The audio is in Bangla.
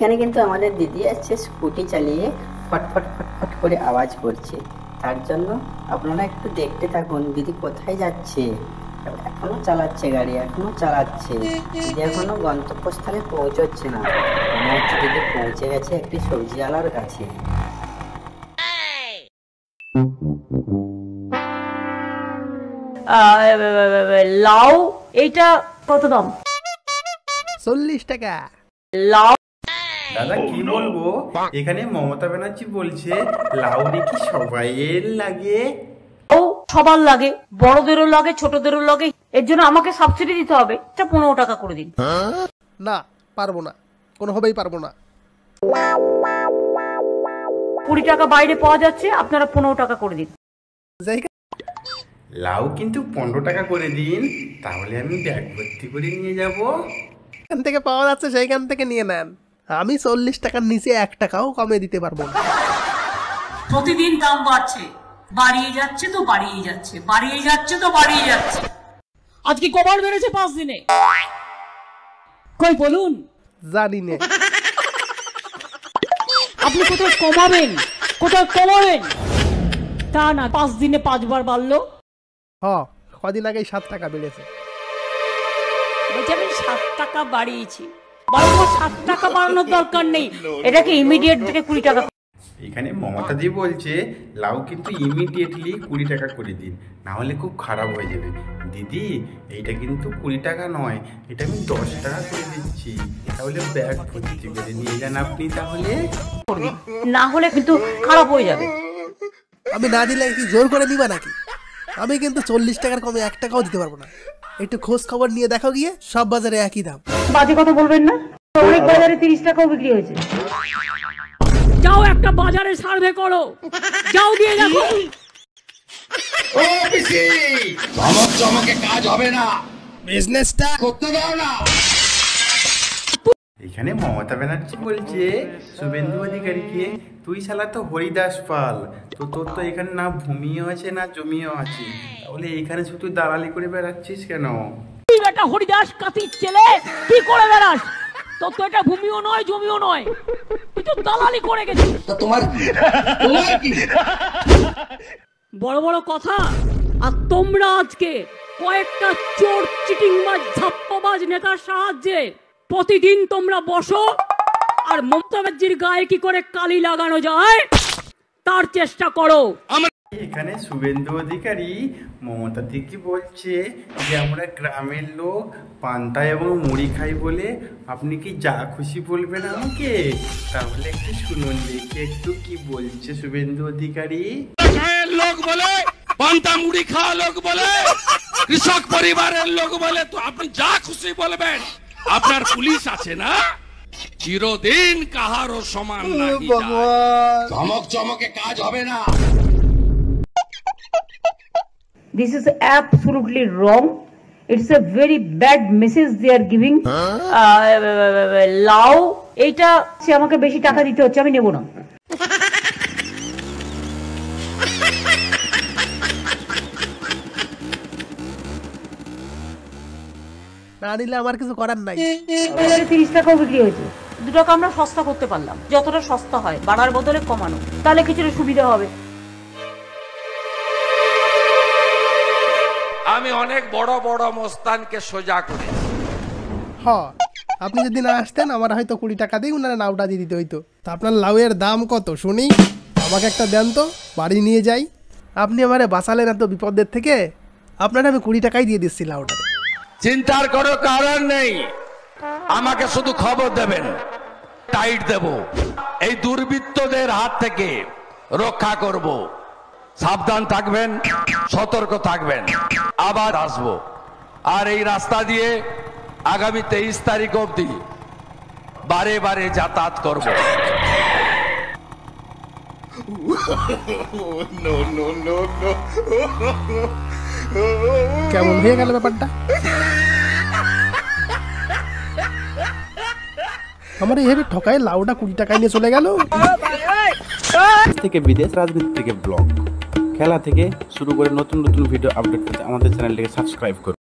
এখানে কিন্তু আমাদের দিদি আসছে স্কুটি চালিয়ে ফটফট ফটফট করে আওয়াজ করছে। তার জন্য আপনারা একটু দেখতে থাকুন দিদি কোথায় যাচ্ছে। এখনো চালাচ্ছে গাড়ি, এখনো চালাচ্ছে। দিদি এখনো গন্তব্যস্থলে পৌঁছচ্ছে না, মনে হচ্ছে দিদি পৌঁছে গেছে একটি সবজিওয়ালার কাছে। লাউ এইটা কত দাম? 40 টাকা। লাউ দাদা কি বলবো, এখানে মমতা ব্যানার্জি বলছে লাউ নাকি সবাইয়ের লাগে। সবার লাগে, বড়দেরও লাগে, ছোটদেরও লাগে। এর জন্য আমাকে সাবসিডি দিতে হবে। এটা 15 টাকা করে দিন। না, পারবো না, কোনোভাবেই পারবো না। 20 টাকা বাইরে পাওয়া যাচ্ছে, আপনারা 15 টাকা করে দিন। লাউ কিন্তু 15 টাকা করে দিন, তাহলে আমি ব্যাগ ভর্তি করে নিয়ে যাব। এখান থেকে পাওয়া যাচ্ছে সেইখান থেকে নিয়ে নেন। আমি 40 টাকার নিচে 1 টাকাও কমে দিতে পারবো না। প্রতিদিন দাম বাড়ছে, বাড়িয়ে যাচ্ছে তো বাড়িয়ে যাচ্ছে, বাড়িয়ে যাচ্ছে তো বাড়িয়ে যাচ্ছে। আজকে কবার বেড়েছে 5 দিনে? কই বলুন? জানি না। আপনি কোথায় কমাবেন, কোথায় কমাবেন তা না, 5 দিনে 5 বার বাড়লো। কদিন আগে 7 টাকা বেড়েছে। বলছি আমি 7 টাকা বাড়িয়েছি, 7 টাকা বাড়ানোর দরকার নেই। এটাকে ইমিডিয়েট থেকে 20 টাকা। এখানে মমতাদি বলছে লাউ কিন্তু ইমিডিয়েটলি 20 টাকা করে দিন, না হলে খুব খারাপ হয়ে যাবে। দিদি এইটা কিন্তু 20 টাকা নয়, এটা আমি 10 টাকা করে দিচ্ছি, তাহলে ব্যাগ ভর্তি করে নিয়ে যান আপনি। তাহলে না হলে কিন্তু খারাপ হয়ে যাবে। আমি না দিলে কি জোর করে নিবা নাকি? আমি কিন্তু 40 টাকার কমে 1 টাকাও দিতে পারবো না। একটু খোঁজ খবর নিয়ে দেখো গিয়ে, সব বাজারে একই দাম। বাজে কথা বলবেন না, অনেক বাজারে 30 টাকাও বিক্রি হয়েছে। যাও একটা বাজারে সার্ভে করো, যাও গিয়ে দেখো। ও পিসি, চমক চমকে কাজ হবে না, বিজনেসটা করতে দাও না। এখানে মমতা ব্যানার্জি বলছে শুভেন্দু অধিকারীকে, তুই শালা তো হরিদাস পাল, তো তোর তো এখানে না ভূমিও আছে না জমিও আছে, তাহলে এখানে শুধু দালালি করে বেড়াচ্ছিস কেন? তুই একটা হরিদাস কাতির ছেলে, কি করে বেড়াস? তোর তো এটা ভূমিও নয় জমিও নয়, তুই তো দালালি করে গেছিস। তো তোমার কি? বড় বড় কথা। আর তোমরা আজকে কয়েকটা চোর চিটিংবাজ ধাপ্পাবাজ নেতার সাহায্যে প্রতিদিন তোমরা বসো আর মমতা ব্যানার্জির গায়ে কি করে কালি লাগানো যায় তার চেষ্টা করো। এখানে শুভেন্দু অধিকারী মমতা দিকে বলছে যে আমরা গ্রামের লোক পান্তা এবং মুড়ি খাই বলে আপনি কি যা খুশি বলবেন আমাকে? তাহলে একটু শুনুন দেখি একটু কি বলছে শুভেন্দু অধিকারী। লোক বলে পান্তা মুড়ি খাওয়া লোক বলে, কৃষক পরিবারের লোক বলে, তো আপনি যা খুশি বলবেন। আপনার পুলিশ আছে না, চিরদিন কাহারও সমান নাহি যায়। চমক চমকে কাজ হবে না। This is absolutely wrong. It's a very bad message they are giving. লাউ এইটা সে আমাকে বেশি টাকা দিতে হচ্ছে, আমি নেব না। না নিলে আমার কিছু করার নাই। 30 টাকাও বিক্রি হয়েছে। 2 টাকা আমরা সস্তা করতে পারলাম, যতটা সস্তা হয় বাড়ার বদলে কমানো, তাহলে কিছুটা সুবিধা হবে। আমি অনেক বড় বড় মস্তানকে সোজা করেছি। আপনি যদি না আসতেন আমার হয়তো 20 টাকা দিয়ে উনারা নাওটা দিয়ে দিতে হইতো। তা আপনার লাউয়ের দাম কত শুনি? আমাকে একটা দেন তো, বাড়ি নিয়ে যাই। আপনি আমারে বাঁচালেন এত বিপদের থেকে, আপনারা আমি 20 টাকাই দিয়ে দিচ্ছি লাউটা। চিন্তার কোনো কারণ নেই, আমাকে শুধু খবর দেবেন, টাইট দেব, এই দুর্বৃত্তদের হাত থেকে রক্ষা করব। সাবধান থাকবেন, সতর্ক থাকবেন, আবার আসবো। আর এই রাস্তা দিয়ে আগামী 23 তারিখ অবধি বারে বারে যাতায়াত করব। কেমন হয়ে গেল ব্যাপারটা? আমার এইভাবে ঠকায় লাউটা 20 টাকায় নিয়ে চলে গেল। থেকে বিদেশ, রাজনীতি থেকে ব্লগ, খেলা থেকে শুরু করে নতুন নতুন ভিডিও আপডেট পেতে আমাদের চ্যানেলটিকে সাবস্ক্রাইব করুন।